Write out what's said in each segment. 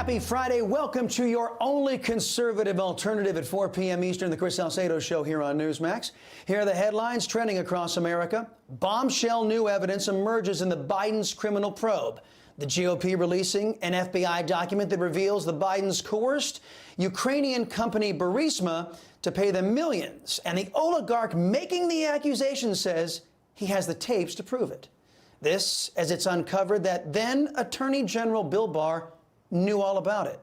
Happy Friday. Welcome to your only conservative alternative at 4 p.m. Eastern, the Chris Salcedo Show here on Newsmax. Here are the headlines trending across America. Bombshell new evidence emerges in the Biden's criminal probe. The GOP releasing an FBI document that reveals the Bidens coerced Ukrainian company Burisma to pay them millions. And the oligarch making the accusation says he has the tapes to prove it. This as it's uncovered that then Attorney General Bill Barr knew all about it.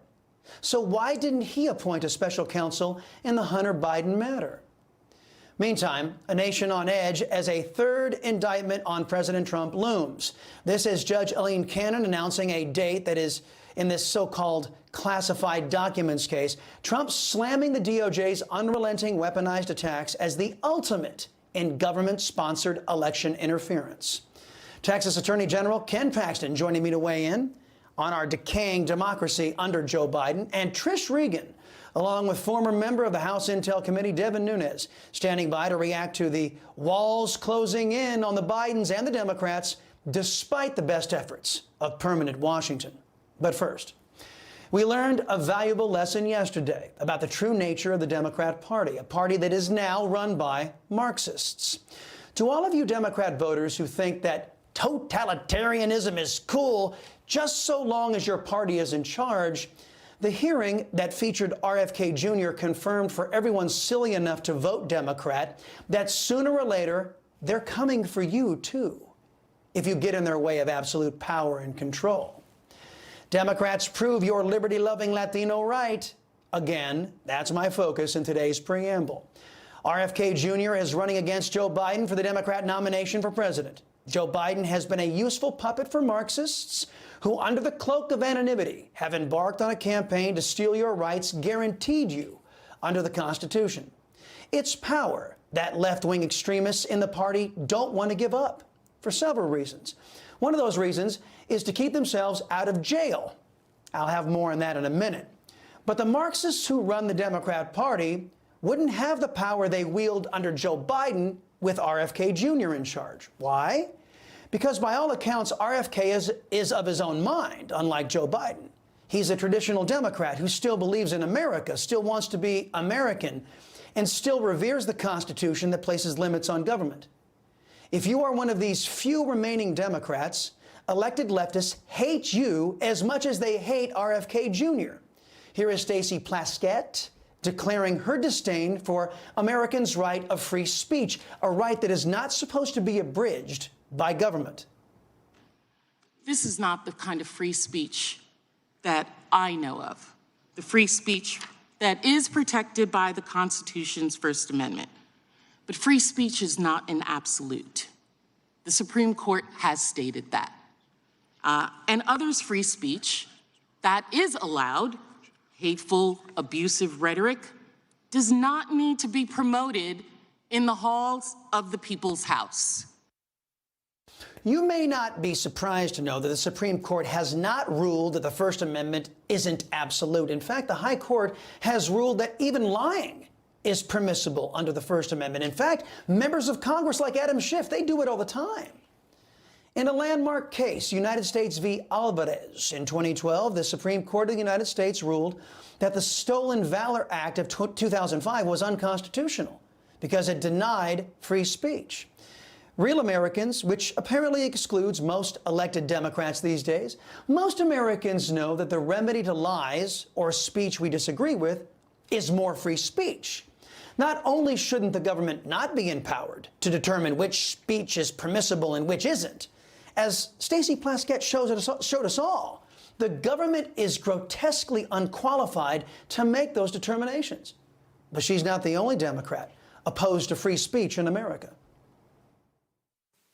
So why didn't he appoint a special counsel in the Hunter Biden matter? Meantime, a nation on edge as a third indictment on President Trump looms. This is Judge Aileen Cannon announcing a date that is in this so-called classified documents case. Trump slamming the DOJ's unrelenting weaponized attacks as the ultimate in government-sponsored election interference. Texas Attorney General Ken Paxton joining me to weigh in on our decaying democracy under Joe Biden, and Trish Regan, along with former member of the House Intel Committee, Devin Nunes, standing by to react to the walls closing in on the Bidens and the Democrats, despite the best efforts of permanent Washington. But first, we learned a valuable lesson yesterday about the true nature of the Democrat Party, a party that is now run by Marxists. To all of you Democrat voters who think that totalitarianism is cool just so long as your party is in charge, the hearing that featured RFK Jr. confirmed for everyone silly enough to vote Democrat that sooner or later, they're coming for you, too, if you get in their way of absolute power and control. Democrats, prove your liberty-loving Latino right. Again, that's my focus in today's preamble. RFK Jr. is running against Joe Biden for the Democrat nomination for president. Joe Biden has been a useful puppet for Marxists who, under the cloak of anonymity, have embarked on a campaign to steal your rights guaranteed you under the Constitution. It's power that left-wing extremists in the party don't want to give up for several reasons. One of those reasons is to keep themselves out of jail. I'll have more on that in a minute. But the Marxists who run the Democrat Party wouldn't have the power they wield under Joe Biden with RFK Jr. in charge. Why? Because by all accounts, RFK is of his own mind, unlike Joe Biden. He's a traditional Democrat who still believes in America, still wants to be American, and still reveres the Constitution that places limits on government. If you are one of these few remaining Democrats, elected leftists hate you as much as they hate RFK Jr. Here is Stacey Plaskett declaring her disdain for Americans' right of free speech, a right that is not supposed to be abridged by government. This is not the kind of free speech that I know of, the free speech that is protected by the Constitution's First Amendment. But free speech is not an absolute. The Supreme Court has stated that. And others' free speech that is allowed, hateful, abusive rhetoric, does not need to be promoted in the halls of the people's house. You may not be surprised to know that the Supreme Court has not ruled that the First Amendment isn't absolute. In fact, the High Court has ruled that even lying is permissible under the First Amendment. In fact, members of Congress like Adam Schiff, they do it all the time. In a landmark case, United States v. Alvarez, in 2012, the Supreme Court of the United States ruled that the Stolen Valor Act of 2005 was unconstitutional because it denied free speech. Real Americans, which apparently excludes most elected Democrats these days, most Americans know that the remedy to lies or speech we disagree with is more free speech. Not only shouldn't the government not be empowered to determine which speech is permissible and which isn't, as Stacey Plaskett showed us all, the government is grotesquely unqualified to make those determinations. But she's not the only Democrat opposed to free speech in America.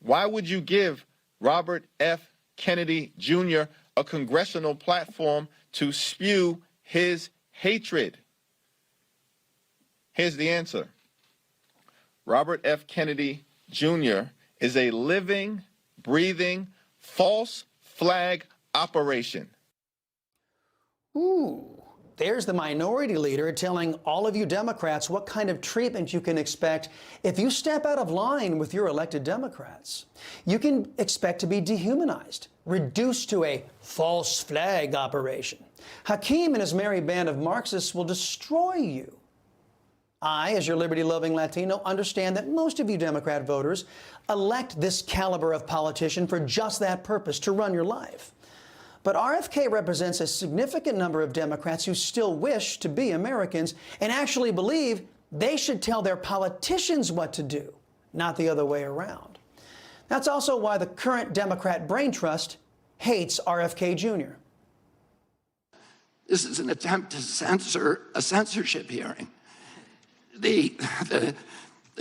Why would you give Robert F. Kennedy Jr. a congressional platform to spew his hatred? Here's the answer. Robert F. Kennedy Jr. is a living, breathing, false flag operation. Ooh, there's the minority leader telling all of you Democrats what kind of treatment you can expect if you step out of line with your elected Democrats. You can expect to be dehumanized, reduced to a false flag operation. Hakeem and his merry band of Marxists will destroy you. I, as your liberty-loving Latino, understand that most of you Democrat voters elect this caliber of politician for just that purpose, to run your life. But RFK represents a significant number of Democrats who still wish to be Americans and actually believe they should tell their politicians what to do, not the other way around. That's also why the current Democrat brain trust hates RFK Jr. This is an attempt to censor a censorship hearing. The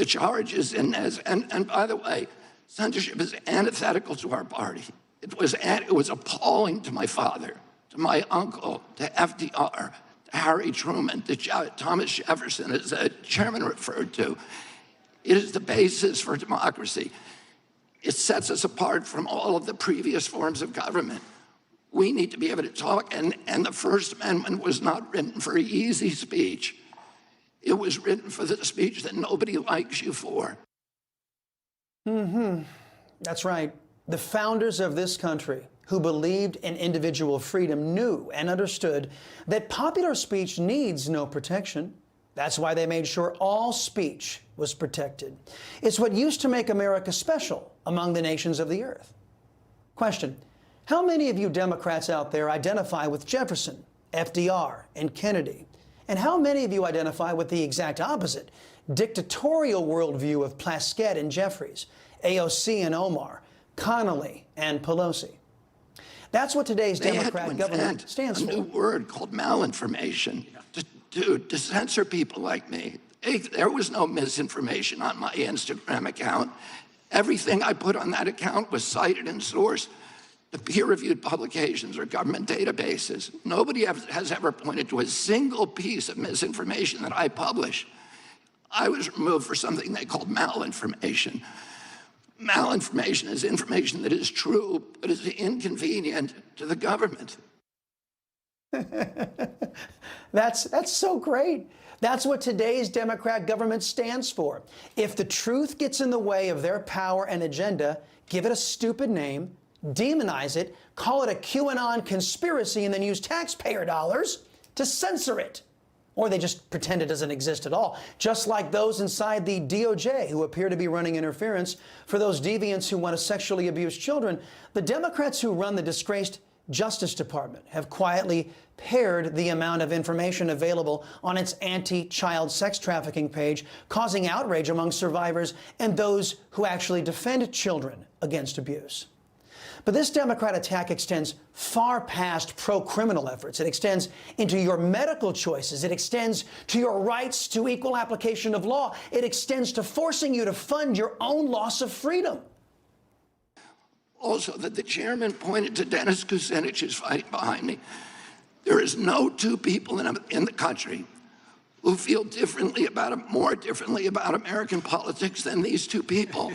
charges in this, and by the way, censorship is antithetical to our party. It was appalling to my father, to my uncle, to FDR, to Harry Truman, to Thomas Jefferson, as the chairman referred to. It is the basis for democracy. It sets us apart from all of the previous forms of government. We need to be able to talk, and the First Amendment was not written for easy speech. It was written for the speech that nobody likes you for. That's right. The founders of this country, who believed in individual freedom, knew and understood that popular speech needs no protection. That's why they made sure all speech was protected. It's what used to make America special among the nations of the earth. Question: how many of you Democrats out there identify with Jefferson, FDR, and Kennedy? And how many of you identify with the exact opposite, dictatorial worldview of Plaskett and Jeffries, AOC and Omar, Connolly and Pelosi? That's what today's Democrat government stands for. A new word called malinformation to censor people like me. There was no misinformation on my Instagram account. Everything I put on that account was cited and sourced to peer-reviewed publications or government databases. Nobody has ever pointed to a single piece of misinformation that I publish. I was removed for something they called malinformation. Malinformation is information that is true, but is inconvenient to the government. That's so great. That's what today's Democrat government stands for. If the truth gets in the way of their power and agenda, give it a stupid name, demonize it, call it a QAnon conspiracy, and then use taxpayer dollars to censor it. Or they just pretend it doesn't exist at all, just like those inside the DOJ who appear to be running interference for those deviants who want to sexually abuse children. The Democrats who run the disgraced Justice Department have quietly pared the amount of information available on its anti-child sex trafficking page, causing outrage among survivors and those who actually defend children against abuse. But this Democrat attack extends far past pro-criminal efforts. It extends into your medical choices. It extends to your rights to equal application of law. It extends to forcing you to fund your own loss of freedom. Also, that the chairman pointed to Dennis Kucinich, who's fighting behind me. There is no two people in the country who feel more differently about American politics than these two people,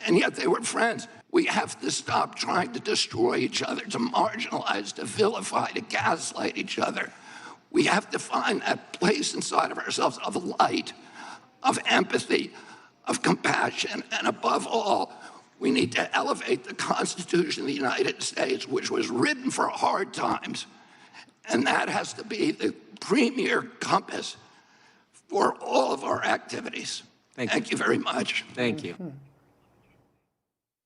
and yet they were friends. We have to stop trying to destroy each other, to marginalize, to vilify, to gaslight each other. We have to find that place inside of ourselves of light, of empathy, of compassion, and above all, we need to elevate the Constitution of the United States, which was written for hard times, and that has to be the premier compass for all of our activities. Thank you very much. Thank you.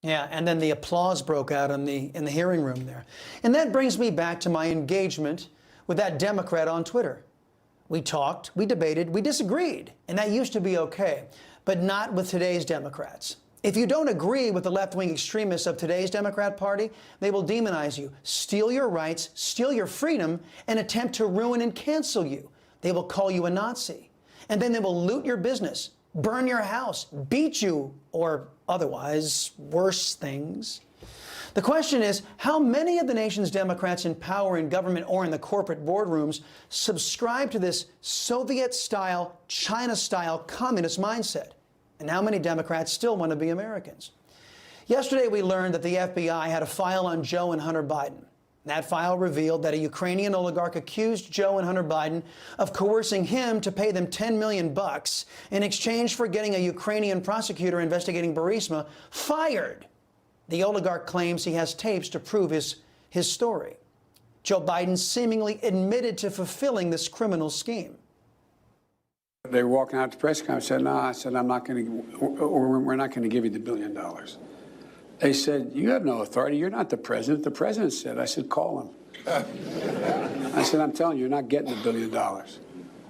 Yeah, and then the applause broke out in the hearing room there. And that brings me back to my engagement with that Democrat on Twitter. We talked, we debated, we disagreed, and that used to be okay, but not with today's Democrats. If you don't agree with the left-wing extremists of today's Democrat Party, they will demonize you, steal your rights, steal your freedom, and attempt to ruin and cancel you. They will call you a Nazi, and then they will loot your business, burn your house, beat you, or otherwise worse things. The question is, how many of the nation's Democrats in power in government or in the corporate boardrooms subscribe to this Soviet-style, China-style communist mindset? And how many Democrats still want to be Americans? Yesterday, we learned that the FBI had a file on Joe and Hunter Biden. That file revealed that a Ukrainian oligarch accused Joe and Hunter Biden of coercing him to pay them $10 million in exchange for getting a Ukrainian prosecutor investigating Burisma fired. The oligarch claims he has tapes to prove his story. Joe Biden seemingly admitted to fulfilling this criminal scheme. They were walking out to the press conference. I said, no, I said, we're not going to give you the $1 billion. They said, you have no authority. You're not the president. The president said. I said, call him. I said, I'm telling you, you're not getting the $1 billion.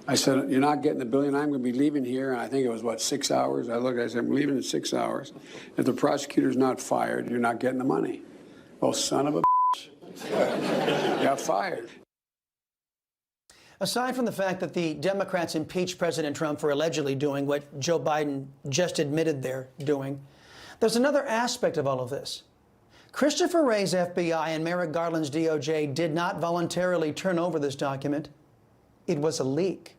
I said, you're not getting the $1 billion. I'm going to be leaving here. And I think it was, what, 6 hours? I looked, I said, I'm leaving in 6 hours. If the prosecutor's not fired, you're not getting the money. Well, son of a bitch. Got fired. Aside from the fact that the Democrats impeached President Trump for allegedly doing what Joe Biden just admitted they're doing, there's another aspect of all of this. Christopher Wray's FBI and Merrick Garland's DOJ did not voluntarily turn over this document. It was a leak.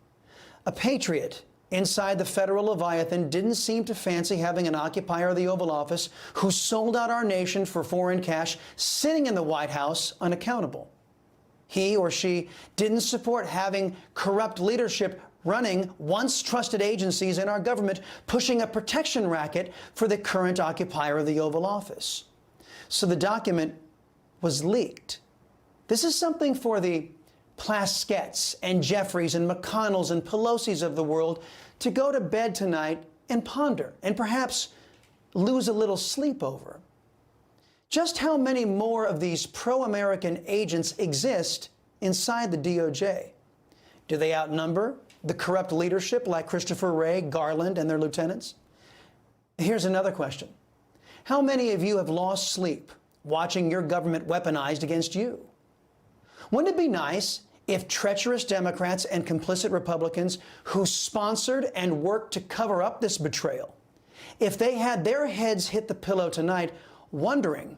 A patriot inside the federal Leviathan didn't seem to fancy having an occupier of the Oval Office who sold out our nation for foreign cash sitting in the White House unaccountable. He or she didn't support having corrupt leadership running once trusted agencies in our government, pushing a protection racket for the current occupier of the Oval Office. So the document was leaked. This is something for the Plaskett's and Jeffries and McConnells and Pelosi's of the world to go to bed tonight and ponder and perhaps lose a little sleep over. Just how many more of these pro-American agents exist inside the DOJ? Do they outnumber the corrupt leadership like Christopher Wray, Garland, and their lieutenants? Here's another question. How many of you have lost sleep watching your government weaponized against you? Wouldn't it be nice if treacherous Democrats and complicit Republicans who sponsored and worked to cover up this betrayal, if they had their heads hit the pillow tonight wondering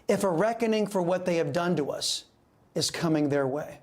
if a reckoning for what they have done to us is coming their way?